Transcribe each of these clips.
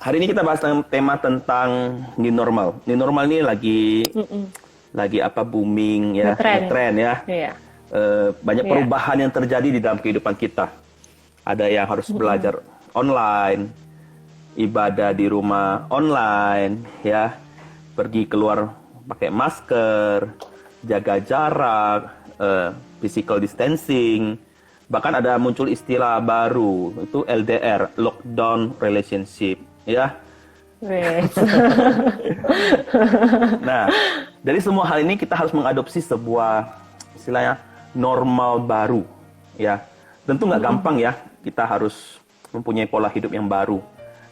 Hari ini kita bahas tema tentang new normal. New normal ini lagi apa booming ya, ngetren ya. Iya. Banyak perubahan yang terjadi di dalam kehidupan kita. Ada yang harus belajar online, ibadah di rumah online, ya, pergi keluar pakai masker, jaga jarak, physical distancing. Bahkan ada muncul istilah baru, itu LDR, lockdown relationship, ya. Nah, dari semua hal ini kita harus mengadopsi sebuah istilahnya normal baru, ya. Tentu nggak gampang ya, kita harus mempunyai pola hidup yang baru,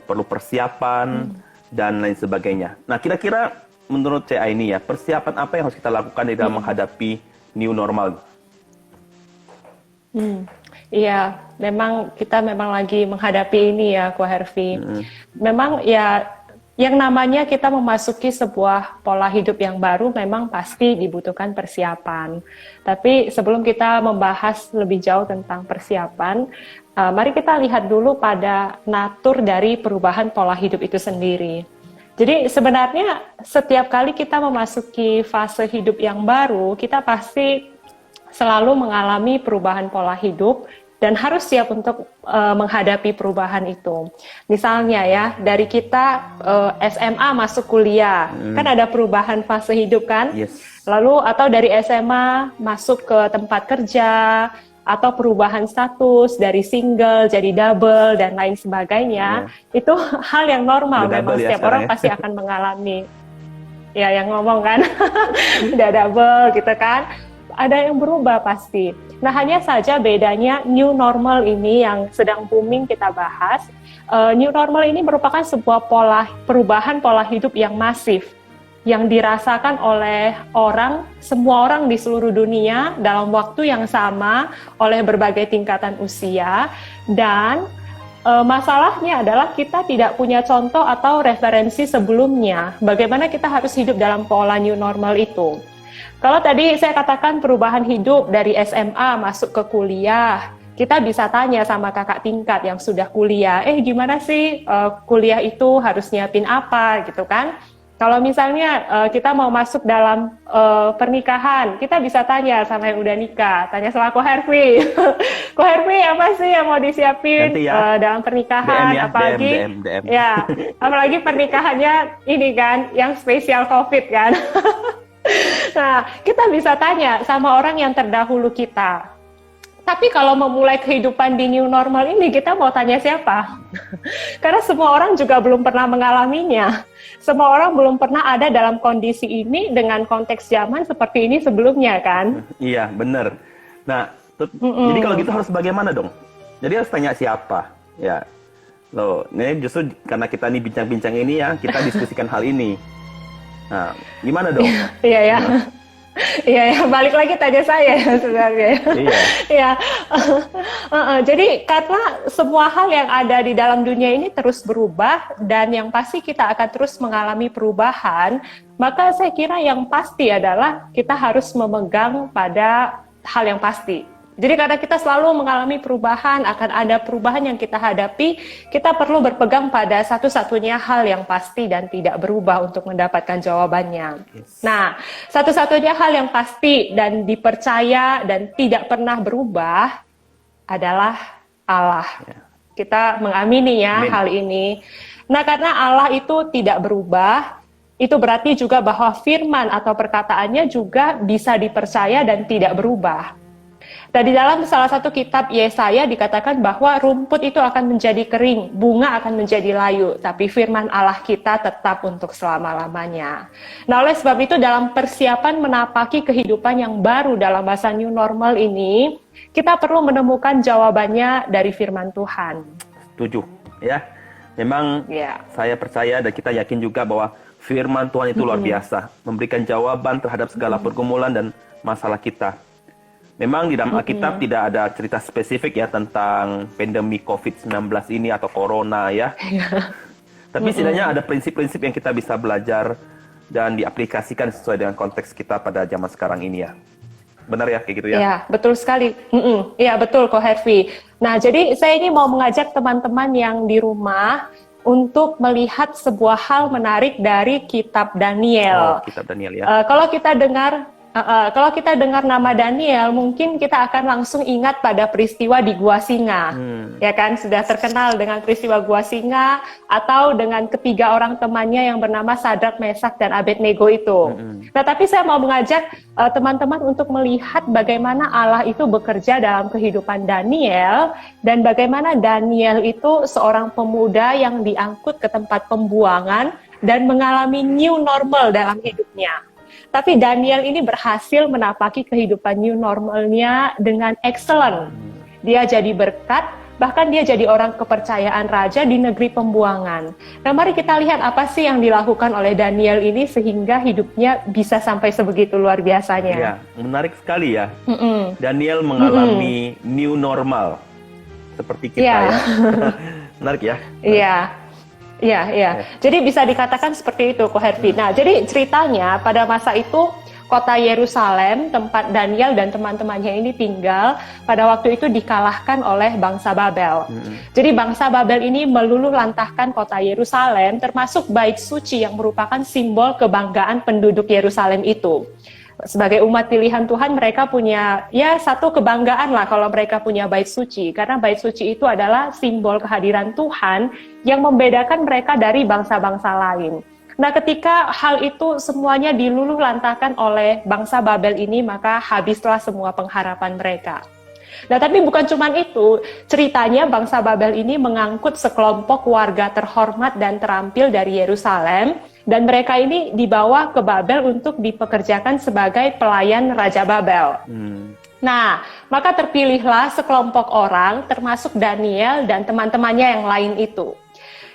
perlu persiapan dan lain sebagainya. Nah, kira-kira menurut CA ini ya, persiapan apa yang harus kita lakukan di dalam menghadapi new normal? Iya, memang kita lagi menghadapi ini ya, Ko Hervi. Memang ya, yang namanya kita memasuki sebuah pola hidup yang baru memang pasti dibutuhkan persiapan. Tapi sebelum kita membahas lebih jauh tentang persiapan, mari kita lihat dulu pada natur dari perubahan pola hidup itu sendiri. Jadi sebenarnya setiap kali kita memasuki fase hidup yang baru, kita pasti selalu mengalami perubahan pola hidup dan harus siap untuk menghadapi perubahan itu. Misalnya ya, dari kita SMA masuk kuliah, kan ada perubahan fase hidup kan? Yes. Lalu atau dari SMA masuk ke tempat kerja, atau perubahan status dari single jadi double dan lain sebagainya, itu hal yang normal. Memang setiap orang pasti akan mengalami. Ya, yang ngomong kan, udah double gitu kan. Ada yang berubah pasti. Nah, hanya saja bedanya new normal ini yang sedang booming kita bahas. New normal ini merupakan sebuah perubahan pola hidup yang masif, yang dirasakan oleh semua orang di seluruh dunia dalam waktu yang sama oleh berbagai tingkatan usia. Dan masalahnya adalah kita tidak punya contoh atau referensi sebelumnya bagaimana kita harus hidup dalam pola new normal itu. Kalau tadi saya katakan perubahan hidup dari SMA masuk ke kuliah, kita bisa tanya sama kakak tingkat yang sudah kuliah, gimana sih kuliah itu harus nyiapin apa gitu kan? Kalau misalnya kita mau masuk dalam pernikahan, kita bisa tanya sama yang udah nikah, tanya sama Ko Hervi. Ko Hervi, apa sih yang mau disiapin dalam pernikahan? DM ya, apalagi DM. Ya, apalagi pernikahannya ini kan, yang spesial COVID kan. Nah, kita bisa tanya sama orang yang terdahulu kita. Tapi kalau memulai kehidupan di new normal ini, kita mau tanya siapa? Karena semua orang juga belum pernah mengalaminya. Semua orang belum pernah ada dalam kondisi ini dengan konteks zaman seperti ini sebelumnya, kan? Iya, benar. Nah, jadi kalau gitu harus bagaimana dong? Jadi harus tanya siapa? Ya, loh, ini justru karena kita nih bincang-bincang ini ya, kita diskusikan hal ini. Nah, gimana dong? Iya ya. Iya ya, balik lagi tanya saya sebenarnya. Iya. Jadi karena semua hal yang ada di dalam dunia ini terus berubah dan yang pasti kita akan terus mengalami perubahan, maka saya kira yang pasti adalah kita harus memegang pada hal yang pasti. Jadi karena kita selalu mengalami perubahan, akan ada perubahan yang kita hadapi, kita perlu berpegang pada satu-satunya hal yang pasti dan tidak berubah untuk mendapatkan jawabannya. Nah, satu-satunya hal yang pasti dan dipercaya dan tidak pernah berubah adalah Allah. Kita mengamini ya hal ini. Nah, karena Allah itu tidak berubah, itu berarti juga bahwa firman atau perkataannya juga bisa dipercaya dan tidak berubah. Dan di dalam salah satu kitab Yesaya dikatakan bahwa rumput itu akan menjadi kering, bunga akan menjadi layu, tapi firman Allah kita tetap untuk selama-lamanya. Nah, oleh sebab itu dalam persiapan menapaki kehidupan yang baru dalam masa new normal ini, kita perlu menemukan jawabannya dari firman Tuhan. Setuju, ya. Memang saya percaya dan kita yakin juga bahwa firman Tuhan itu luar biasa, memberikan jawaban terhadap segala pergumulan dan masalah kita. Memang di dalam Alkitab tidak ada cerita spesifik ya tentang pandemi COVID-19 ini atau corona ya. Tapi setidaknya ada prinsip-prinsip yang kita bisa belajar dan diaplikasikan sesuai dengan konteks kita pada zaman sekarang ini ya. Benar ya kayak gitu ya? Iya, betul sekali. Iya, betul Ko Hervi. Nah, jadi saya ini mau mengajak teman-teman yang di rumah untuk melihat sebuah hal menarik dari kitab Daniel. Kitab Daniel ya. Kalau kita dengar nama Daniel, mungkin kita akan langsung ingat pada peristiwa di Gua Singa. Ya kan, sudah terkenal dengan peristiwa Gua Singa, atau dengan ketiga orang temannya yang bernama Sadrak, Mesak, dan Abednego itu. Nah, tapi saya mau mengajak teman-teman untuk melihat bagaimana Allah itu bekerja dalam kehidupan Daniel, dan bagaimana Daniel itu seorang pemuda yang diangkut ke tempat pembuangan dan mengalami new normal dalam hidupnya. Tapi Daniel ini berhasil menapaki kehidupan new normalnya dengan excellent. Dia jadi berkat, bahkan dia jadi orang kepercayaan raja di negeri pembuangan. Nah, mari kita lihat apa sih yang dilakukan oleh Daniel ini sehingga hidupnya bisa sampai sebegitu luar biasanya. Ya, menarik sekali ya. Daniel mengalami new normal seperti kita ya. Menarik ya. Iya. Iya. Jadi bisa dikatakan seperti itu, Ko Hervi. Nah, jadi ceritanya pada masa itu kota Yerusalem, tempat Daniel dan teman-temannya ini tinggal, pada waktu itu dikalahkan oleh bangsa Babel. Jadi bangsa Babel ini meluluh lantahkan kota Yerusalem, termasuk bait suci yang merupakan simbol kebanggaan penduduk Yerusalem itu. Sebagai umat pilihan Tuhan, mereka punya satu kebanggaan lah kalau mereka punya bait suci, karena bait suci itu adalah simbol kehadiran Tuhan yang membedakan mereka dari bangsa-bangsa lain. Nah, ketika hal itu semuanya diluluh lantahkan oleh bangsa Babel ini, maka habislah semua pengharapan mereka. Nah, tapi bukan cuma itu, ceritanya bangsa Babel ini mengangkut sekelompok warga terhormat dan terampil dari Yerusalem, dan mereka ini dibawa ke Babel untuk dipekerjakan sebagai pelayan Raja Babel. Nah, maka terpilihlah sekelompok orang, termasuk Daniel dan teman-temannya yang lain itu.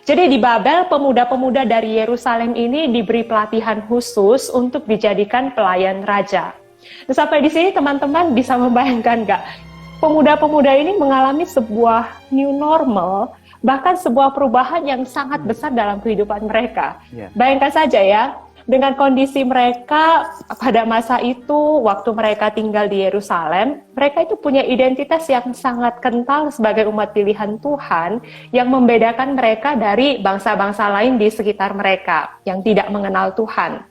Jadi di Babel, pemuda-pemuda dari Yerusalem ini diberi pelatihan khusus untuk dijadikan pelayan raja. Nah, sampai di sini teman-teman bisa membayangkan nggak? Pemuda-pemuda ini mengalami sebuah new normal, bahkan sebuah perubahan yang sangat besar dalam kehidupan mereka. Bayangkan saja ya, dengan kondisi mereka pada masa itu, waktu mereka tinggal di Yerusalem, mereka itu punya identitas yang sangat kental sebagai umat pilihan Tuhan, yang membedakan mereka dari bangsa-bangsa lain di sekitar mereka, yang tidak mengenal Tuhan.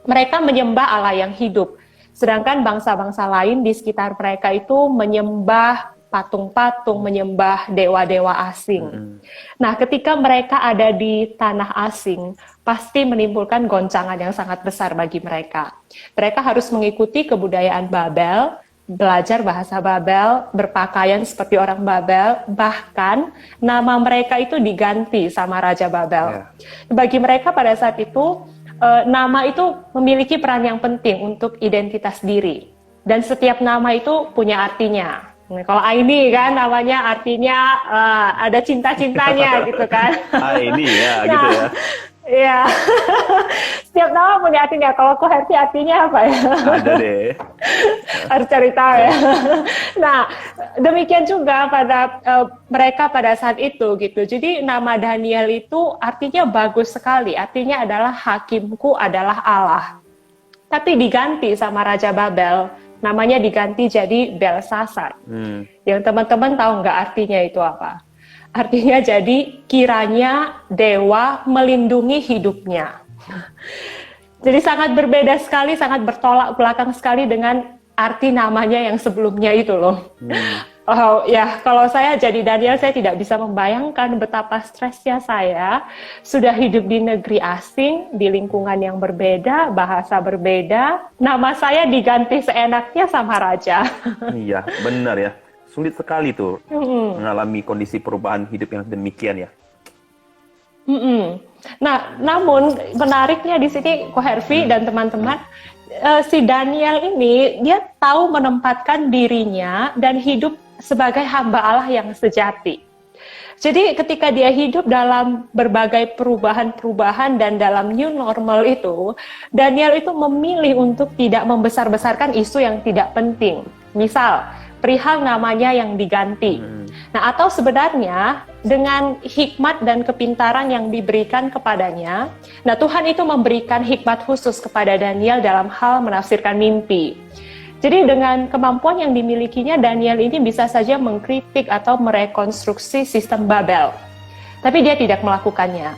Mereka menyembah Allah yang hidup, sedangkan bangsa-bangsa lain di sekitar mereka itu menyembah patung-patung, menyembah dewa-dewa asing. Nah, ketika mereka ada di tanah asing, pasti menimbulkan goncangan yang sangat besar bagi mereka. Mereka harus mengikuti kebudayaan Babel, belajar bahasa Babel, berpakaian seperti orang Babel, bahkan nama mereka itu diganti sama Raja Babel. Bagi mereka pada saat itu, nama itu memiliki peran yang penting untuk identitas diri. Dan setiap nama itu punya artinya. Nah, kalau Aini kan namanya artinya ada cinta-cintanya gitu kan. Aini ya, gitu ya. Iya. Setiap nama punya artinya. Kalau Ko Hervi artinya apa ya? Ada deh. Harus cari tahu ya. Nah, demikian juga pada mereka pada saat itu gitu. Jadi nama Daniel itu artinya bagus sekali. Artinya adalah hakimku adalah Allah. Tapi diganti sama Raja Babel. Namanya diganti jadi Belsasar. Yang teman-teman tahu nggak artinya itu apa? Artinya jadi kiranya dewa melindungi hidupnya. Jadi sangat berbeda sekali, sangat bertolak belakang sekali dengan arti namanya yang sebelumnya itu loh. Oh ya, kalau saya jadi Daniel, saya tidak bisa membayangkan betapa stresnya saya sudah hidup di negeri asing, di lingkungan yang berbeda, bahasa berbeda, nama saya diganti seenaknya sama raja. Iya, benar ya. Sulit sekali tuh mengalami kondisi perubahan hidup yang demikian ya. Nah, namun menariknya di sini Ko Hervi dan teman-teman, si Daniel ini dia tahu menempatkan dirinya dan hidup sebagai hamba Allah yang sejati. Jadi ketika dia hidup dalam berbagai perubahan-perubahan dan dalam new normal itu, Daniel itu memilih untuk tidak membesar-besarkan isu yang tidak penting. Misal, perihal namanya yang diganti. Nah, atau sebenarnya dengan hikmat dan kepintaran yang diberikan kepadanya, nah Tuhan itu memberikan hikmat khusus kepada Daniel dalam hal menafsirkan mimpi. Jadi dengan kemampuan yang dimilikinya, Daniel ini bisa saja mengkritik atau merekonstruksi sistem Babel. Tapi dia tidak melakukannya.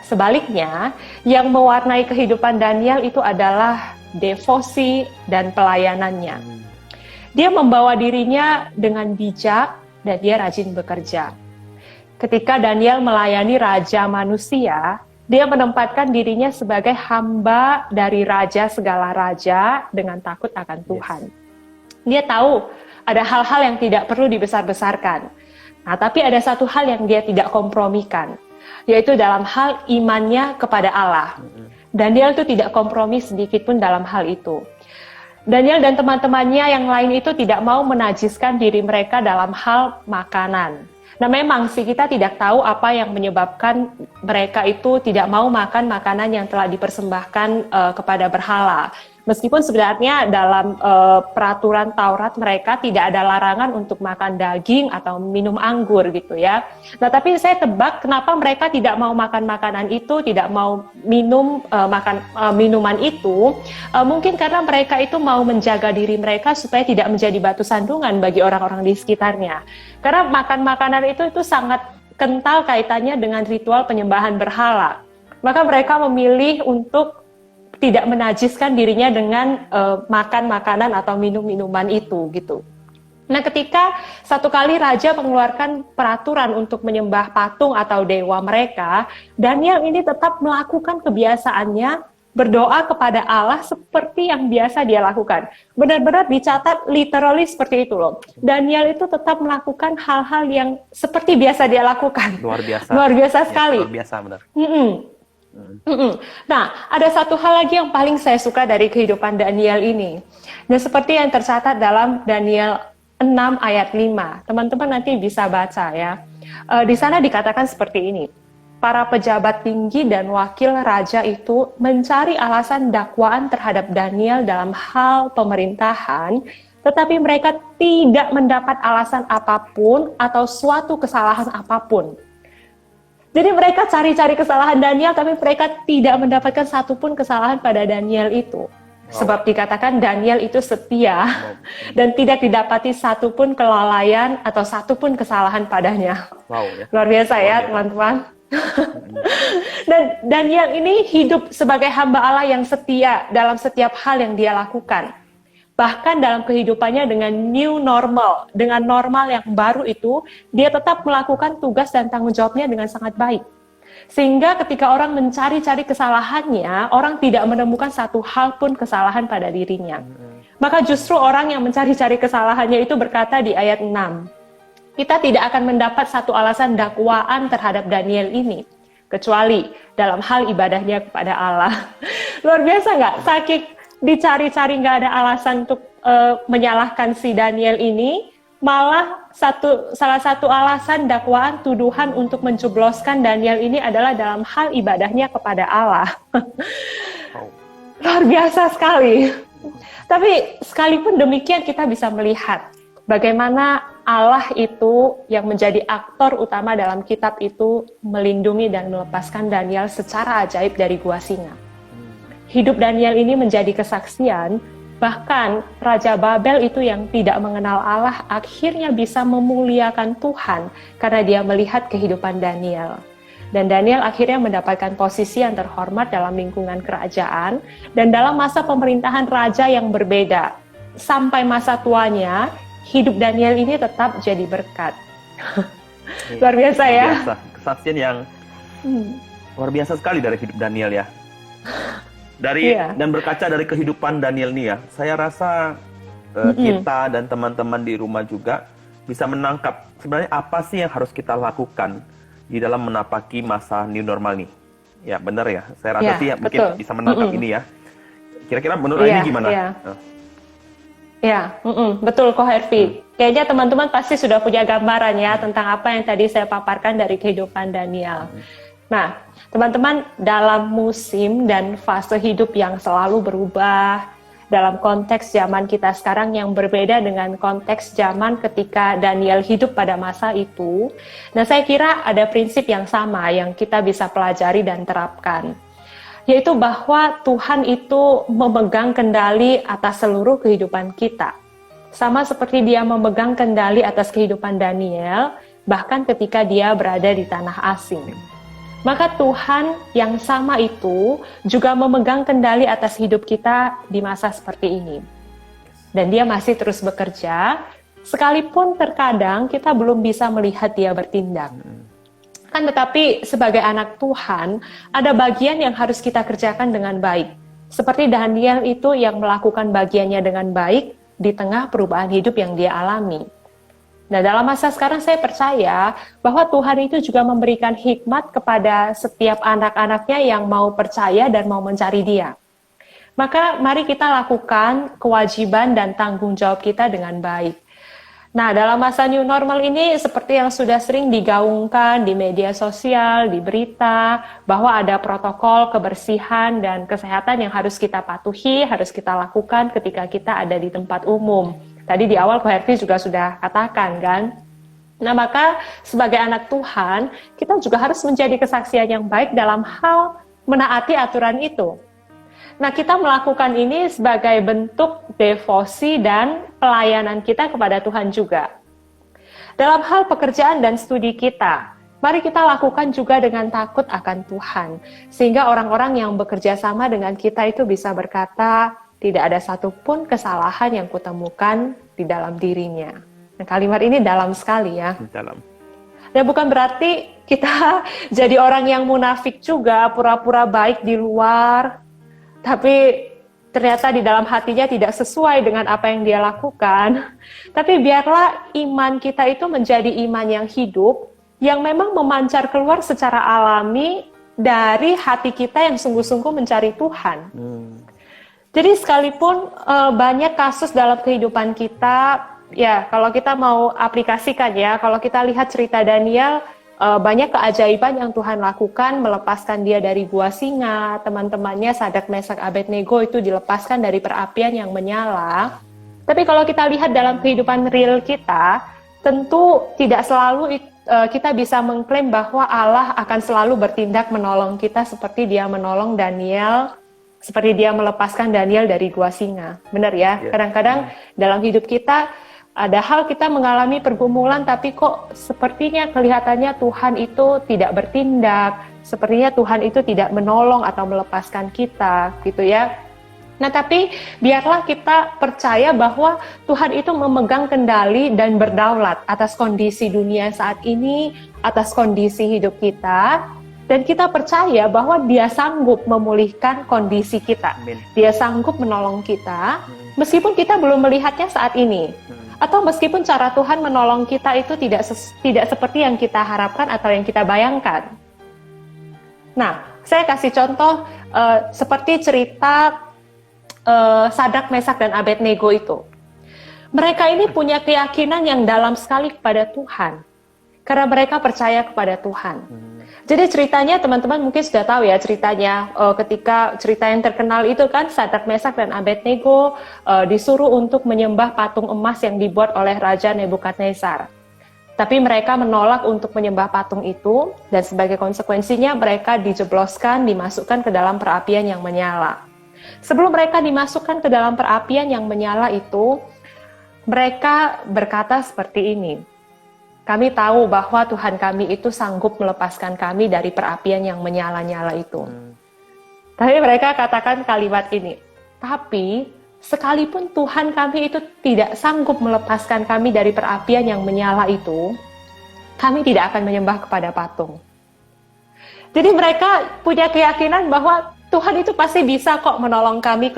Sebaliknya, yang mewarnai kehidupan Daniel itu adalah devosi dan pelayanannya. Dia membawa dirinya dengan bijak dan dia rajin bekerja. Ketika Daniel melayani raja manusia, dia menempatkan dirinya sebagai hamba dari raja segala raja dengan takut akan Tuhan. Dia tahu ada hal-hal yang tidak perlu dibesar-besarkan. Nah, tapi ada satu hal yang dia tidak kompromikan, yaitu dalam hal imannya kepada Allah. Daniel itu tidak kompromi sedikit pun dalam hal itu. Daniel dan teman-temannya yang lain itu tidak mau menajiskan diri mereka dalam hal makanan. Nah memang sih kita tidak tahu apa yang menyebabkan mereka itu tidak mau makan makanan yang telah dipersembahkan kepada berhala. Meskipun sebenarnya dalam peraturan Taurat mereka tidak ada larangan untuk makan daging atau minum anggur gitu ya. Nah tapi saya tebak kenapa mereka tidak mau makan makanan itu, tidak mau minum minuman itu, mungkin karena mereka itu mau menjaga diri mereka supaya tidak menjadi batu sandungan bagi orang-orang di sekitarnya. Karena makan makanan itu sangat kental kaitannya dengan ritual penyembahan berhala. Maka mereka memilih untuk tidak menajiskan dirinya dengan makan makanan atau minum minuman itu gitu. Nah, ketika satu kali raja mengeluarkan peraturan untuk menyembah patung atau dewa mereka, Daniel ini tetap melakukan kebiasaannya berdoa kepada Allah seperti yang biasa dia lakukan. Benar-benar dicatat literally seperti itu loh. Daniel itu tetap melakukan hal-hal yang seperti biasa dia lakukan. Luar biasa. Luar biasa sekali. Luar biasa benar. Nah, ada satu hal lagi yang paling saya suka dari kehidupan Daniel ini. Dan seperti yang tercatat dalam Daniel 6 ayat 5. Teman-teman nanti bisa baca ya. Di sana dikatakan seperti ini. Para pejabat tinggi dan wakil raja itu mencari alasan dakwaan terhadap Daniel dalam hal pemerintahan, tetapi mereka tidak mendapat alasan apapun atau suatu kesalahan apapun. Jadi mereka cari-cari kesalahan Daniel, tapi mereka tidak mendapatkan satupun kesalahan pada Daniel itu. Sebab dikatakan Daniel itu setia dan tidak didapati satupun kelalaian atau satupun kesalahan padanya. Luar biasa ya teman-teman. Dan Daniel ini hidup sebagai hamba Allah yang setia dalam setiap hal yang dia lakukan. Bahkan dalam kehidupannya dengan new normal, dengan normal yang baru itu, dia tetap melakukan tugas dan tanggung jawabnya dengan sangat baik. Sehingga ketika orang mencari-cari kesalahannya, orang tidak menemukan satu hal pun kesalahan pada dirinya. Maka justru orang yang mencari-cari kesalahannya itu berkata di ayat 6, kita tidak akan mendapat satu alasan dakwaan terhadap Daniel ini, kecuali dalam hal ibadahnya kepada Allah. Luar biasa nggak? Saking dicari-cari nggak ada alasan untuk menyalahkan si Daniel ini, malah salah satu alasan dakwaan tuduhan untuk mencubloskan Daniel ini adalah dalam hal ibadahnya kepada Allah. Luar biasa sekali. Tapi sekalipun demikian kita bisa melihat bagaimana Allah itu yang menjadi aktor utama dalam kitab itu melindungi dan melepaskan Daniel secara ajaib dari gua singa. Hidup Daniel ini menjadi kesaksian, bahkan Raja Babel itu yang tidak mengenal Allah akhirnya bisa memuliakan Tuhan karena dia melihat kehidupan Daniel. Dan Daniel akhirnya mendapatkan posisi yang terhormat dalam lingkungan kerajaan dan dalam masa pemerintahan raja yang berbeda. Sampai masa tuanya, hidup Daniel ini tetap jadi berkat. Luar biasa ya. Luar biasa. Kesaksian yang luar biasa sekali dari hidup Daniel ya. Dan berkaca dari kehidupan Daniel nih ya, saya rasa kita dan teman-teman di rumah juga bisa menangkap sebenarnya apa sih yang harus kita lakukan di dalam menapaki masa new normal nih. Ya benar ya, saya rasa sih ya, mungkin bisa menangkap ini ya. Kira-kira menurut ini gimana? Betul kok Hervi. Kayaknya teman-teman pasti sudah punya gambaran ya tentang apa yang tadi saya paparkan dari kehidupan Daniel. Nah, teman-teman, dalam musim dan fase hidup yang selalu berubah, dalam konteks zaman kita sekarang yang berbeda dengan konteks zaman ketika Daniel hidup pada masa itu, nah saya kira ada prinsip yang sama yang kita bisa pelajari dan terapkan, yaitu bahwa Tuhan itu memegang kendali atas seluruh kehidupan kita. Sama seperti dia memegang kendali atas kehidupan Daniel, bahkan ketika dia berada di tanah asing. Maka Tuhan yang sama itu juga memegang kendali atas hidup kita di masa seperti ini. Dan dia masih terus bekerja, sekalipun terkadang kita belum bisa melihat dia bertindak. Kan tetapi sebagai anak Tuhan, ada bagian yang harus kita kerjakan dengan baik. Seperti Daniel itu yang melakukan bagiannya dengan baik di tengah perubahan hidup yang dia alami. Nah, dalam masa sekarang saya percaya bahwa Tuhan itu juga memberikan hikmat kepada setiap anak-anaknya yang mau percaya dan mau mencari dia. Maka mari kita lakukan kewajiban dan tanggung jawab kita dengan baik. Nah, dalam masa new normal ini seperti yang sudah sering digaungkan di media sosial, di berita, bahwa ada protokol kebersihan dan kesehatan yang harus kita patuhi, harus kita lakukan ketika kita ada di tempat umum. Tadi di awal Ko Herti juga sudah katakan kan. Nah, maka sebagai anak Tuhan, kita juga harus menjadi kesaksian yang baik dalam hal menaati aturan itu. Nah, kita melakukan ini sebagai bentuk devosi dan pelayanan kita kepada Tuhan juga. Dalam hal pekerjaan dan studi kita, mari kita lakukan juga dengan takut akan Tuhan. Sehingga orang-orang yang bekerja sama dengan kita itu bisa berkata, tidak ada satupun kesalahan yang kutemukan di dalam dirinya. Nah, kalimat ini dalam sekali ya. Dalam. Dan bukan berarti kita jadi orang yang munafik juga, pura-pura baik di luar, tapi ternyata di dalam hatinya tidak sesuai dengan apa yang dia lakukan. Tapi biarlah iman kita itu menjadi iman yang hidup, yang memang memancar keluar secara alami dari hati kita yang sungguh-sungguh mencari Tuhan. Jadi sekalipun banyak kasus dalam kehidupan kita, ya kalau kita mau aplikasikan ya, kalau kita lihat cerita Daniel, banyak keajaiban yang Tuhan lakukan, melepaskan dia dari gua singa, teman-temannya Sadrak, Mesak, Abednego itu dilepaskan dari perapian yang menyala. Tapi kalau kita lihat dalam kehidupan real kita, tentu tidak selalu kita bisa mengklaim bahwa Allah akan selalu bertindak menolong kita seperti dia menolong Daniel, seperti dia melepaskan Daniel dari gua singa. Benar ya? Kadang-kadang dalam hidup kita, ada hal kita mengalami pergumulan, tapi kok sepertinya kelihatannya Tuhan itu tidak bertindak, sepertinya Tuhan itu tidak menolong atau melepaskan kita, gitu ya. Nah, tapi biarlah kita percaya bahwa Tuhan itu memegang kendali dan berdaulat atas kondisi dunia saat ini, atas kondisi hidup kita, dan kita percaya bahwa Dia sanggup memulihkan kondisi kita. Amin. Dia sanggup menolong kita, meskipun kita belum melihatnya saat ini. Atau meskipun cara Tuhan menolong kita itu tidak seperti yang kita harapkan atau yang kita bayangkan. Nah, saya kasih contoh seperti cerita Sadrak, Mesak, dan Abednego itu. Mereka ini punya keyakinan yang dalam sekali kepada Tuhan, karena mereka percaya kepada Tuhan. Jadi ceritanya teman-teman mungkin sudah tahu ya ceritanya, ketika cerita yang terkenal itu kan Sadrak, Mesak, dan Abednego disuruh untuk menyembah patung emas yang dibuat oleh Raja Nebukadnezar. Tapi mereka menolak untuk menyembah patung itu, dan sebagai konsekuensinya mereka dijebloskan, dimasukkan ke dalam perapian yang menyala. Sebelum mereka dimasukkan ke dalam perapian yang menyala itu, mereka berkata seperti ini, kami tahu bahwa Tuhan kami itu sanggup melepaskan kami dari perapian yang menyala-nyala itu. Tapi mereka katakan kalimat ini, tapi sekalipun Tuhan kami itu tidak sanggup melepaskan kami dari perapian yang menyala itu, kami tidak akan menyembah kepada patung. Jadi mereka punya keyakinan bahwa Tuhan itu pasti bisa kok menolong kami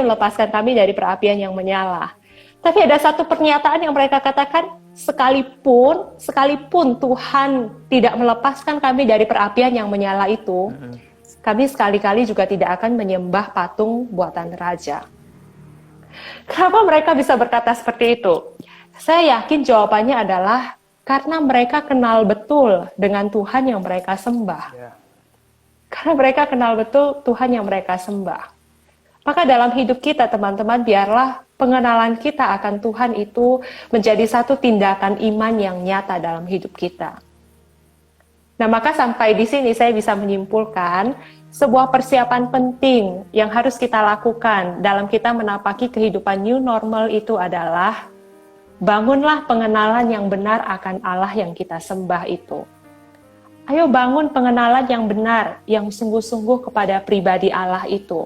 melepaskan kami dari perapian yang menyala. Tapi ada satu pernyataan yang mereka katakan, sekalipun Tuhan tidak melepaskan kami dari perapian yang menyala itu, kami sekali-kali juga tidak akan menyembah patung buatan raja. Kenapa mereka bisa berkata seperti itu? Saya yakin jawabannya adalah karena mereka kenal betul dengan Tuhan yang mereka sembah. Karena mereka kenal betul Tuhan yang mereka sembah. Maka dalam hidup kita, teman-teman, biarlah pengenalan kita akan Tuhan itu menjadi satu tindakan iman yang nyata dalam hidup kita. Nah, maka sampai di sini saya bisa menyimpulkan sebuah persiapan penting yang harus kita lakukan dalam kita menapaki kehidupan new normal itu adalah bangunlah pengenalan yang benar akan Allah yang kita sembah itu. Ayo bangun pengenalan yang benar, yang sungguh-sungguh kepada pribadi Allah itu.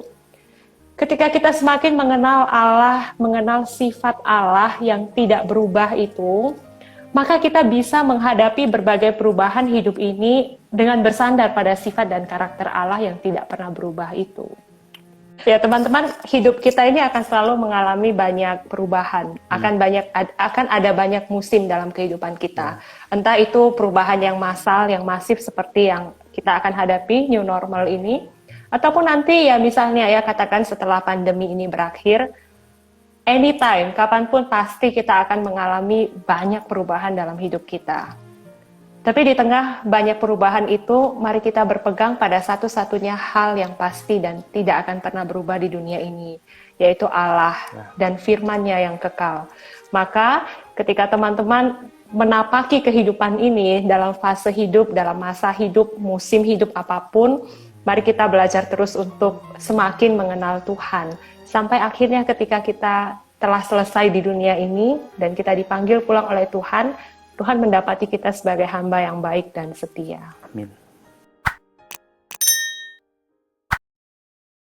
Ketika kita semakin mengenal Allah, mengenal sifat Allah yang tidak berubah itu, maka kita bisa menghadapi berbagai perubahan hidup ini dengan bersandar pada sifat dan karakter Allah yang tidak pernah berubah itu. Ya teman-teman, hidup kita ini akan selalu mengalami banyak perubahan, akan ada banyak musim dalam kehidupan kita. Entah itu perubahan yang massal, yang masif seperti yang kita akan hadapi new normal ini, ataupun nanti ya misalnya ya katakan setelah pandemi ini berakhir, anytime, kapanpun pasti kita akan mengalami banyak perubahan dalam hidup kita. Tapi di tengah banyak perubahan itu, mari kita berpegang pada satu-satunya hal yang pasti dan tidak akan pernah berubah di dunia ini, yaitu Allah dan firman-Nya yang kekal. Maka ketika teman-teman menapaki kehidupan ini dalam fase hidup, dalam masa hidup, musim hidup apapun, mari kita belajar terus untuk semakin mengenal Tuhan. Sampai akhirnya ketika kita telah selesai di dunia ini dan kita dipanggil pulang oleh Tuhan, Tuhan mendapati kita sebagai hamba yang baik dan setia. Amin.